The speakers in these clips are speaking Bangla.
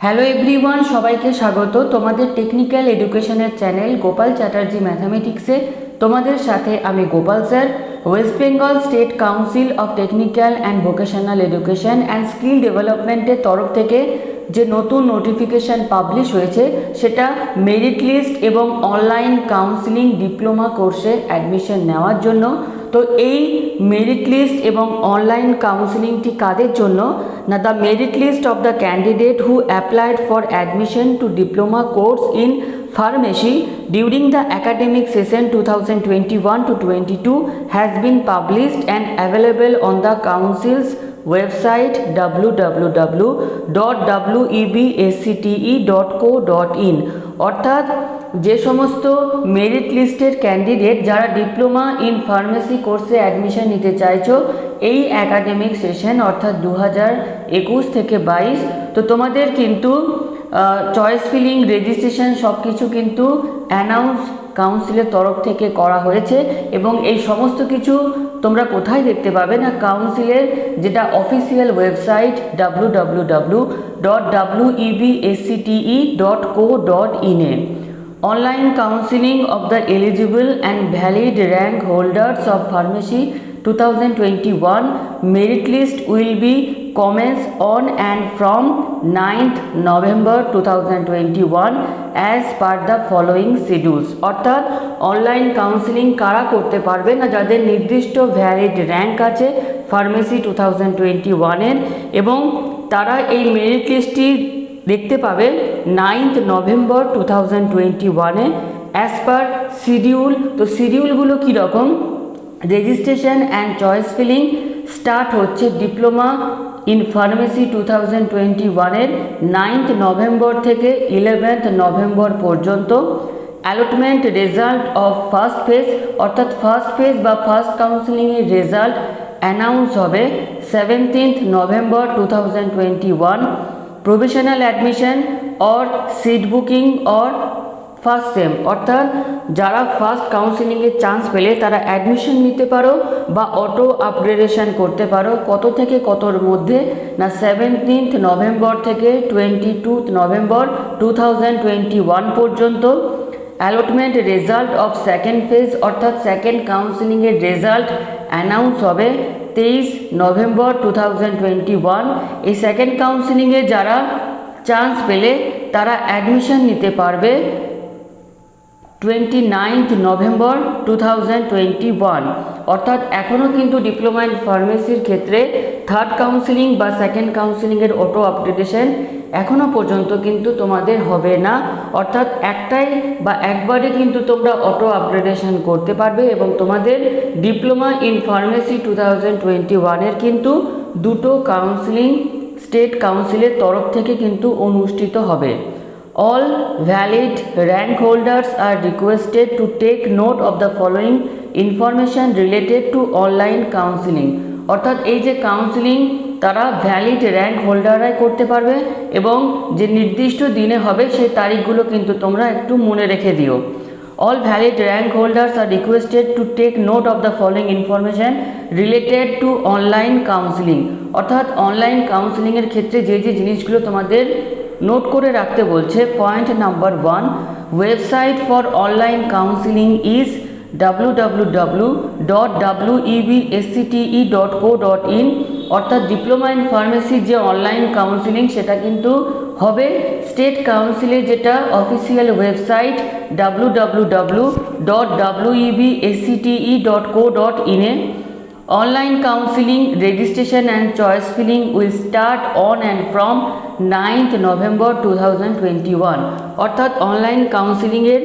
হ্যালো এভরিওয়ান, সবাইকে স্বাগত তোমাদের টেকনিক্যাল এডুকেশনের চ্যানেল গোপাল চ্যাটার্জি ম্যাথামেটিক্সে। তোমাদের সাথে আমি Gopal sir. West Bengal State Council of Technical and Vocational Education and Skill ডেভেলপমেন্টের তরফ থেকে যে নতুন নোটিফিকেশান পাবলিশ হয়েছে সেটা মেরিট লিস্ট এবং অনলাইন কাউন্সিলিং ডিপ্লোমা কোর্সে অ্যাডমিশন নেওয়ার জন্য। তো এই মেরিট লিস্ট এবং অনলাইন কাউন্সিলিংটি কাদের জন্য না, the merit list of the candidate who applied for admission to diploma course in pharmacy during the academic session 2021-22 has been published and available on the council's website www.webscte.co.in। অর্থাৎ যে সমস্ত মেরিট লিস্টের ক্যান্ডিডেট যারা ডিপ্লোমা ইন ফার্মেসি কোর্সে অ্যাডমিশন নিতে চাইছো এই একাডেমিক সেশন অর্থাৎ 2021 থেকে 22, তো তোমাদের কিন্তু চয়েস ফিলিং রেজিস্ট্রেশন সব কিছু কিন্তু অ্যানাউন্স কাউন্সিলের তরফ থেকে করা হয়েছে। এবং এই সমস্ত কিছু তোমরা কোথায় দেখতে পাবে না, কাউন্সিলের যেটা official website www.webscte.co.in A. Online counselling of the eligible and valid rank holders of pharmacy 2021 merit list will be commence on and from 9th November 2021 as per the following schedules। অর্থাৎ অনলাইন কাউন্সিলিং কারা করতে পারবে না, যাদের নির্দিষ্ট ভ্যালিড র্যাঙ্ক আছে ফার্মেসি 2021 এর, এবং তারা এই মেরিট লিস্টটি দেখতে পাবে 9th November 2021 এ অ্যাজ পার শিডিউল। তো শিডিউলগুলো কীরকম, registration and choice filling start হচ্ছে ডিপ্লোমা ইন ফার্মেসি 2021 এর 9th নভেম্বর থেকে 11th নভেম্বর পর্যন্ত। Allotment result of first phase অর্থাৎ ফার্স্ট ফেজ বা ফার্স্ট কাউন্সিলিংয়ের রেজাল্ট অ্যানাউন্স হবে 17th November 2021। Provisional admission or seat booking or first sem অর্থাৎ যারা ফার্স্ট কাউন্সিলিংয়ের চান্স পেলে তারা অ্যাডমিশন নিতে পারো বা অটো আপগ্রেডেশন করতে পারো। কত থেকে কতর মধ্যে না, 17th নভেম্বর থেকে 22 নভেম্বর 2021 পর্যন্ত। Allotment result of second phase অর্থাৎ সেকেন্ড কাউন্সিলিংয়ের রেজাল্ট অ্যানাউন্স হবে 23 নভেম্বর 2021। এই সেকেন্ড কাউন্সিলিংয়ে যারা চান্স পেলে তারা অ্যাডমিশন নিতে পারবে 29th নভেম্বর 2021। অর্থাৎ এখনও কিন্তু ডিপ্লোমা ইন ফার্মেসির ক্ষেত্রে থার্ড কাউন্সিলিং বা সেকেন্ড কাউন্সিলিংয়ের অটো আপগ্রেডেশন এখনও পর্যন্ত কিন্তু তোমাদের হবে না। অর্থাৎ একটাই বা একবারে কিন্তু তোমরা অটো আপগ্রেডেশন করতে পারবে এবং তোমাদের ডিপ্লোমা ইন ফার্মেসি 2021 এর কিন্তু দুটো কাউন্সিলিং স্টেট কাউন্সিলের তরফ থেকে কিন্তু অনুষ্ঠিত হবে। All valid rank holders are requested to take note of the following information related to online counseling। অর্থাৎ এই যে কাউন্সিলিং তারা ভ্যালিড র্যাঙ্ক হোল্ডাররাই করতে পারবে এবং যে নির্দিষ্ট দিনে হবে সেই তারিখগুলো কিন্তু তোমরা একটু মনে রেখে দিও। All valid rank holders are requested to take note of the following information related to online counseling। অর্থাৎ অনলাইন কাউন্সিলিংয়ের ক্ষেত্রে যে যে জিনিসগুলো তোমাদের নোট করে রাখতে বলছে। Point number 1, website for online counselling is www.webscte.co.in। অর্থাৎ ডিপ্লোমা ইন ফার্মেসির যে অনলাইন কাউন্সিলিং সেটা কিন্তু হবে স্টেট কাউন্সিলের যেটা official website www.webscte.co.in A. Online counseling registration and choice filling will start on and from 9th November 2021। অর্থাৎ অনলাইন কাউন্সিলিংয়ের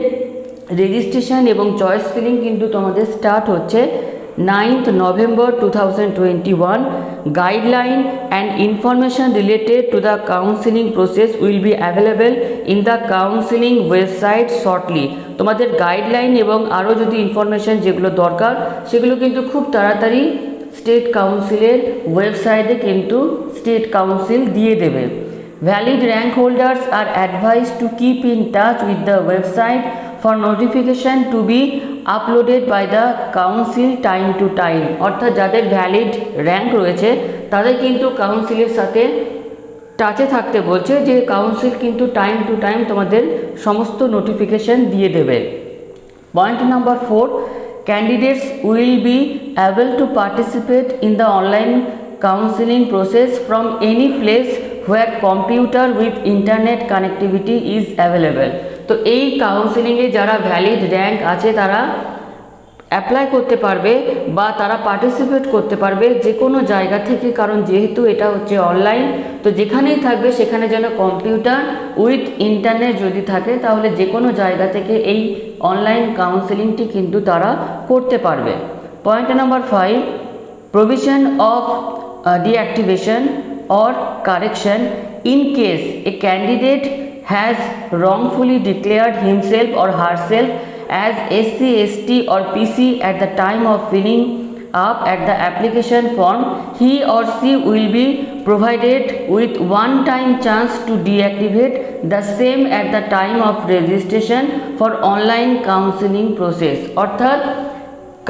রেজিস্ট্রেশন এবং চয়েস ফিলিং কিন্তু তোমাদের স্টার্ট হচ্ছে 9th November 2021। Guideline and information related to the counseling process will be available in the counseling website shortly। তোমাদের গাইডলাইন এবং আরও যদি ইনফরমেশন যেগুলো দরকার সেগুলো কিন্তু খুব তাড়াতাড়ি স্টেট কাউন্সিলের ওয়েবসাইটে কিন্তু স্টেট কাউন্সিল দিয়ে দেবে। Valid rank holders are advised to keep in touch with the website for notification to be uploaded by the council time to time. অর্থাৎ যাদের ভ্যালিড র্যাঙ্ক রয়েছে তাদের কিন্তু কাউন্সিলের সাথে টাচে থাকতে বলছে, যে কাউন্সিল কিন্তু টাইম টু টাইম তোমাদের সমস্ত নোটিফিকেশান দিয়ে দেবে। Point number 4, candidates will be able to participate in the online counseling process from any place where computer with internet connectivity is available। তো এই কাউন্সিলিংয়ে যারা ভ্যালিড র্যাঙ্ক আছে তারা অ্যাপ্লাই করতে পারবে বা তারা পার্টিসিপেট করতে পারবে যে কোনো জায়গা থেকে, কারণ যেহেতু এটা হচ্ছে অনলাইন, তো যেখানেই থাকবে সেখানে যেন কম্পিউটার উইথ ইন্টারনেট যদি থাকে তাহলে যে কোনো জায়গা থেকে এই অনলাইন কাউন্সেলিংটি কিন্তু তারা করতে পারবে। Point number 5, provision of deactivation or correction in case a candidate has wrongfully declared himself or herself as SC, ST or PC at the time of filling up at the application form. He or she will be provided with one-time chance to deactivate the same at the time of registration for online counseling process। অর্থাৎ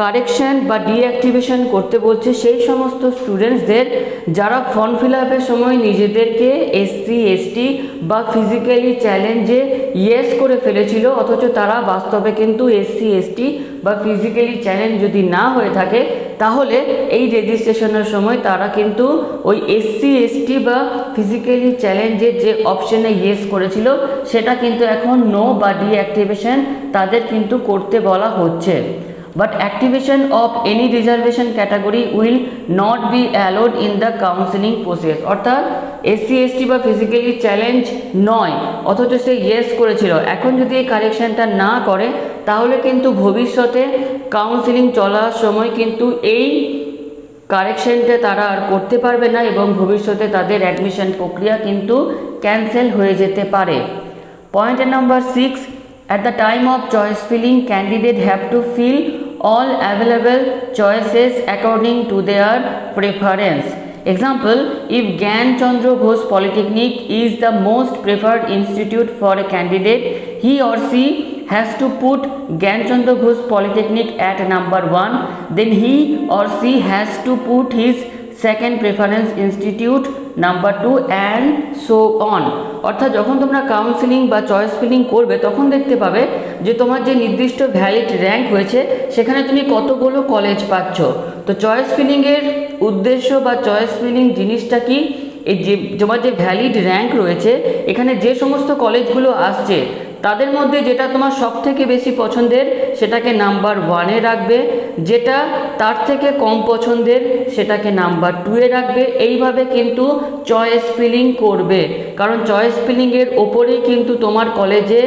কারেকশন বা ডিঅ্যাক্টিভেশন করতে বলছে সেই সমস্ত স্টুডেন্টসদের যারা ফর্ম ফিল আপের সময় নিজেদেরকে SC, ST বা ফিজিক্যালি চ্যালেঞ্জে ইয়েস করে ফেলেছিল, অথচ তারা বাস্তবে কিন্তু SC, ST বা ফিজিক্যালি চ্যালেঞ্জ যদি না হয়ে থাকে তাহলে এই রেজিস্ট্রেশনের সময় তারা কিন্তু ওই SC, ST বা ফিজিক্যালি চ্যালেঞ্জের যে অপশানে ইয়েস করেছিল সেটা কিন্তু এখন নো বা ডিঅ্যাক্টিভেশন তাদের কিন্তু করতে বলা হচ্ছে। But activation of any reservation category will not be allowed in the counseling process। অর্থাৎ SC, ST বা ফিজিক্যালি চ্যালেঞ্জ নয় অথচ সে ইয়েস করেছিল, এখন যদি এই কারেকশানটা না করে তাহলে কিন্তু ভবিষ্যতে কাউন্সিলিং চলার সময় কিন্তু এই কারেকশানটা তারা আর করতে পারবে না এবং ভবিষ্যতে তাদের অ্যাডমিশন প্রক্রিয়া কিন্তু ক্যান্সেল হয়ে যেতে পারে। Point number 6, at the time of choice filling, candidate have to fill all available choices according to their preference। Example, if Gyan Chandra Ghosh Polytechnic is the most preferred institute for a candidate, he or she has to put Gyan Chandra Ghosh Polytechnic at number 1, then he or she has to put his second preference institute number 2 and so on. অর্থাৎ যখন তোমরা কাউন্সিলিং বা চয়েস ফিলিং করবে তখন দেখতে পাবে যে তোমার যে নির্দিষ্ট ভ্যালিড র্যাঙ্ক হয়েছে সেখানে তুমি কতগুলো কলেজ পাচ্ছ। তো চয়েস ফিলিংয়ের উদ্দেশ্য বা চয়েস ফিলিং জিনিসটা কি, এই যে তোমার যে ভ্যালিড র্যাঙ্ক রয়েছে এখানে যে সমস্ত কলেজগুলো আসছে তাদের মধ্যে যেটা তোমার সব থেকে বেশি পছন্দের সেটাকে নাম্বার 1-এ রাখবে, যেটা তার থেকে কম পছন্দের সেটাকে নাম্বার 2-এ রাখবে। এইভাবে কিন্তু চয়েস ফিলিং করবে, কারণ চয়েস ফিলিংয়ের ওপরেই কিন্তু তোমার কলেজে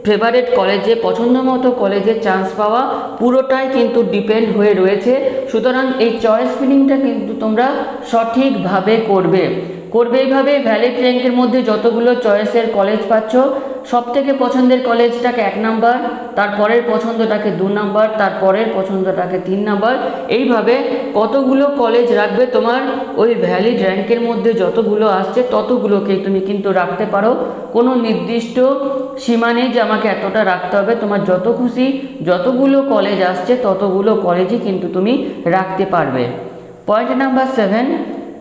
ফেভারেট কলেজে পছন্দ মতো কলেজে চান্স পাওয়া পুরোটাই কিন্তু ডিপেন্ড হয়ে রয়েছে। সুতরাং এই চয়েস ফিলিংটা কিন্তু তোমরা সঠিকভাবে করবে। এইভাবে ভ্যালিড র্যাঙ্কের মধ্যে যতগুলো চয়েসের কলেজ পাচ্ছ সব থেকে পছন্দের কলেজটাকে 1 নাম্বার, তারপরের পছন্দটাকে 2 নাম্বার, তারপরের পছন্দটাকে 3 নাম্বার, এইভাবে কতগুলো কলেজ রাখবে তোমার ওই ভ্যালিড র্যাঙ্কের মধ্যে যতগুলো আসছে ততগুলোকেই তুমি কিন্তু রাখতে পারো। কোনো নির্দিষ্ট সীমা নেই যে আমাকে এতটা রাখতে হবে, তোমার যত খুশি যতগুলো কলেজ আসছে ততগুলো কলেজই কিন্তু তুমি রাখতে পারবে। Point number 7,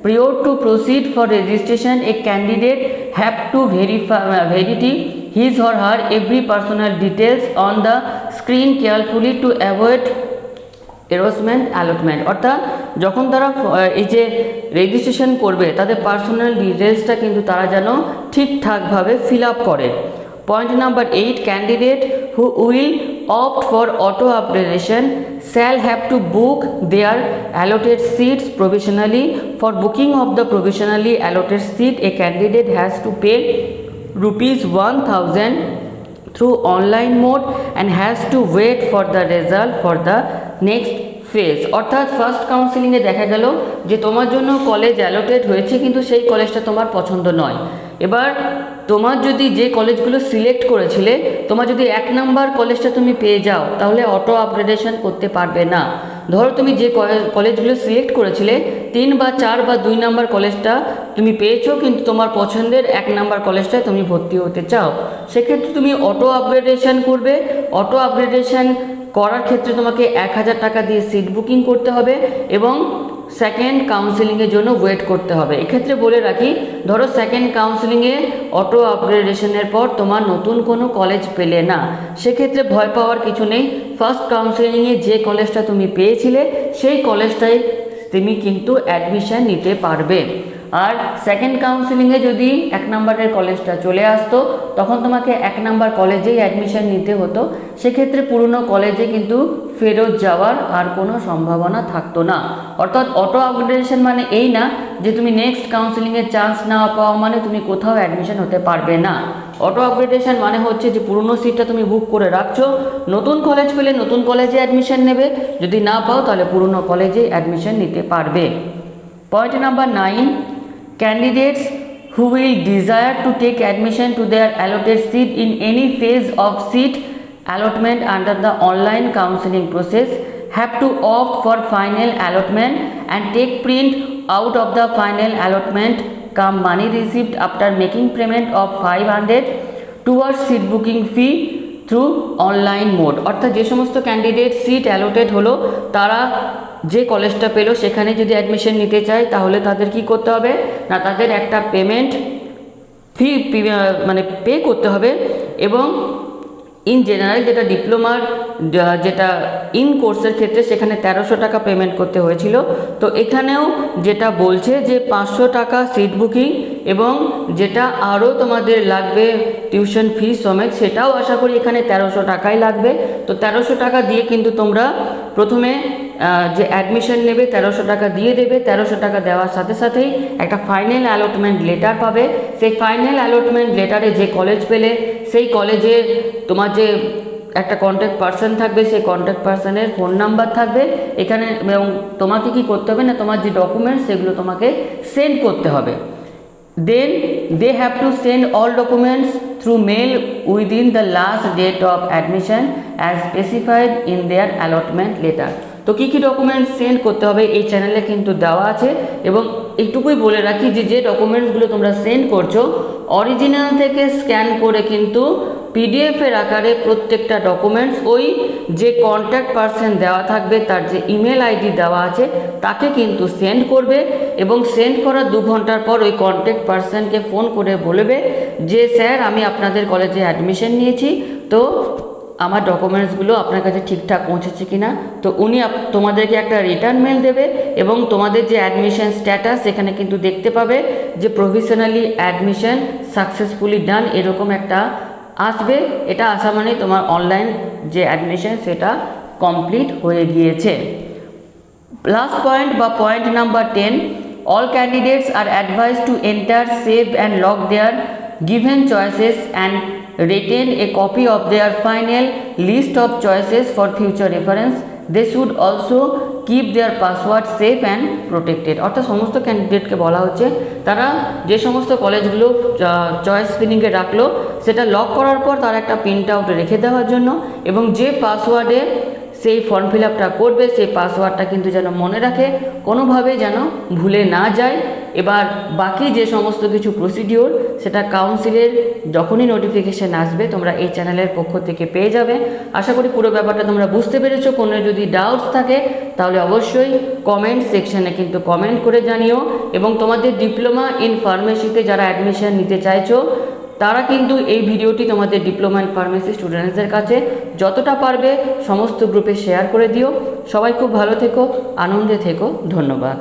prior to proceed for registration, a candidate have to verify his or her every personal details on the screen carefully to avoid harassment allotment। অর্থাৎ যখন তারা এই যে রেজিস্ট্রেশন করবে তাদের পার্সোনাল ডিটেলসটা কিন্তু তারা যেন ঠিকঠাকভাবে ফিল আপ করে। Point number 8, candidate who will opt for auto upgradation shall have to book their allotted seats provisionally। For booking of the provisionally allotted seat, a candidate has to pay ₹1000 through online mode and has to wait for the result for the next phase. অর্থাৎ ফার্স্ট কাউন্সিলিংয়ে দেখা গেল যে তোমার জন্য কলেজ অ্যালোটেড হয়েছে কিন্তু সেই কলেজটা তোমার পছন্দ নয়। এবার তোমার যদি যে কলেজগুলো সিলেক্ট করেছিলে তোমার যদি 1 নাম্বার কলেজটা তুমি পেয়ে যাও তাহলে অটো আপগ্রেডেশন করতে পারবে না। ধরো তুমি যে কলেজগুলো সিলেক্ট করেছিলে 3 বা 4 বা 2 নাম্বার কলেজটা তুমি পেয়েছো কিন্তু তোমার পছন্দের 1 নাম্বার কলেজটায় তুমি ভর্তি হতে চাও, সেক্ষেত্রে তুমি অটো আপগ্রেডেশন করবে। অটো আপগ্রেডেশন করার ক্ষেত্রে তোমাকে 1000 টাকা দিয়ে সিট বুকিং করতে হবে এবং সেকেন্ড কাউন্সেলিংয়ের জন্য ওয়েট করতে হবে। এক্ষেত্রে বলে রাখি, ধরো সেকেন্ড কাউন্সেলিংয়ে অটো আপগ্রেডেশনের পর তোমার নতুন কোনো কলেজ পেলে না, সেক্ষেত্রে ভয় পাওয়ার কিছু নেই। ফার্স্ট কাউন্সেলিংয়ে যে কলেজটা তুমি পেয়েছিলে সেই কলেজটাই তুমি কিন্তু অ্যাডমিশান নিতে পারবে। আর সেকেন্ড কাউন্সেলিংয়ে যদি 1 নম্বরের কলেজটা চলে আসতো, তখন তোমাকে 1 নম্বর কলেজেই অ্যাডমিশান নিতে হতো। সেক্ষেত্রে পুরনো কলেজে কিন্তু ফেরত যাওয়ার আর কোনো সম্ভাবনা থাকতো না। অর্থাৎ অটো আপগ্রেডেশন মানে এই না যে তুমি নেক্সট কাউন্সেলিংয়ের চান্স না পাওয়া মানে তুমি কোথাও অ্যাডমিশন হতে পারবে না। অটো আপগ্রেডেশন মানে হচ্ছে যে পুরনো সিটটা তুমি বুক করে রাখছো, নতুন কলেজ পেলে নতুন কলেজে অ্যাডমিশন নেবে, যদি না পাও তাহলে পুরনো কলেজে অ্যাডমিশন নিতে পারবে। Point number 9, candidates who will desire to take admission to their allotted seat in any phase of seat allotment under the online counseling process have to opt for final allotment and take print out of the final allotment come money received after making payment of 500 towards seat booking fee through online mode। অর্থাৎ যে সমস্ত ক্যান্ডিডেট সিট অ্যালোটেড হলো, তারা যে কলেজটা পেলো সেখানে যদি অ্যাডমিশন নিতে চায় তাহলে তাদের কি করতে হবে না, তাদের একটা পেমেন্ট ফি মানে পে করতে হবে। এবং ইন জেনারেল যেটা ডিপ্লোমার যেটা ইন কোর্সের ক্ষেত্রে সেখানে 1300 টাকা পেমেন্ট করতে হয়েছিল। তো এখানেও যেটা বলছে যে 500 টাকা সিট বুকিং এবং যেটা আরও তোমাদের লাগবে টিউশন ফি সমেত, সেটাও আশা করি এখানে 1300 টাকাই লাগবে। তো 1300 টাকা দিয়ে কিন্তু তোমরা প্রথমে যে অ্যাডমিশন নেবে 1300 টাকা দিয়ে দেবে। 1300 টাকা দেওয়ার সাথে সাথেই একটা ফাইনাল অ্যালটমেন্ট লেটার পাবে। সেই ফাইনাল অ্যালটমেন্ট লেটারে যে কলেজ পেলে সেই কলেজে তোমার যে একটা কন্ট্যাক্ট পারসন থাকবে, সেই কন্ট্যাক্ট পারসনের ফোন নাম্বার থাকবে এখানে। এবং তোমাকে কি করতে হবে না, তোমার যে ডকুমেন্টস সেগুলো তোমাকে সেন্ড করতে হবে। Then they have to send all documents through mail within the last date of admission as specified in their allotment letter. তো কী কী ডকুমেন্টস সেন্ড করতে হবে এই চ্যানেলে কিন্তু দেওয়া আছে। এবং এইটুকুই বলে রাখি যে যে ডকুমেন্টসগুলো তোমরা সেন্ড করছো অরিজিনাল থেকে স্ক্যান করে কিন্তু পিডিএফের আকারে প্রত্যেকটা ডকুমেন্টস ওই যে কন্ট্যাক্ট পারসন দেওয়া থাকবে তার যে ইমেল আইডি দেওয়া আছে তাকে কিন্তু সেন্ড করবে। এবং সেন্ড করার 2 ঘন্টার পর ওই কন্ট্যাক্ট পারসনকে ফোন করে বলবে যে স্যার আমি আপনাদের কলেজে অ্যাডমিশন নিয়েছি, তো আমার ডকুমেন্টসগুলো আপনার কাছে ঠিকঠাক পৌঁছেছে কি না। তো উনি তোমাদেরকে একটা রিটার্ন মেল দেবে এবং তোমাদের যে অ্যাডমিশন স্ট্যাটাস সেখানে কিন্তু দেখতে পাবে যে প্রভিশনালি অ্যাডমিশন সাকসেসফুলি ডান এরকম একটা আসবে। এটা আসা মানে তোমার অনলাইন যে অ্যাডমিশন সেটা কমপ্লিট হয়ে গিয়েছে। লাস্ট পয়েন্ট বা point number 10, all candidates are advised to enter, save and log their given choices and retain a copy of their final list of choices for future reference. They should also keep their password safe and protected। অর্থাৎ সমস্ত ক্যান্ডিডেটকে বলা হচ্ছে তারা যে সমস্ত কলেজগুলো চয়েস ফিলিংয়ে রাখলো সেটা লক করার পর তারা একটা প্রিন্ট আউট রেখে দেওয়ার জন্য, এবং যে পাসওয়ার্ডে সেই ফর্ম ফিল আপটা করবে সেই পাসওয়ার্ডটা কিন্তু যেন মনে রাখে, কোনোভাবেই যেন ভুলে না যায়। এবার বাকি যে সমস্ত কিছু প্রসিডিওর সেটা কাউন্সিলের যখনই নোটিফিকেশান আসবে তোমরা এই চ্যানেলের পক্ষ থেকে পেয়ে যাবে। আশা করি পুরো ব্যাপারটা তোমরা বুঝতে পেরেছো। কোনো যদি ডাউটস থাকে তাহলে অবশ্যই কমেন্ট সেকশানে কিন্তু কমেন্ট করে জানিও। এবং তোমাদের ডিপ্লোমা ইন ফার্মেসিতে যারা অ্যাডমিশন নিতে চাইছো তারা কিন্তু এই ভিডিওটি তোমাদের ডিপ্লোমা ইন ফার্মেসি স্টুডেন্টসদের কাছে যতটা পারবে সমস্ত গ্রুপে শেয়ার করে দিও। সবাই খুব ভালো থেকো, আনন্দে থেকো। ধন্যবাদ।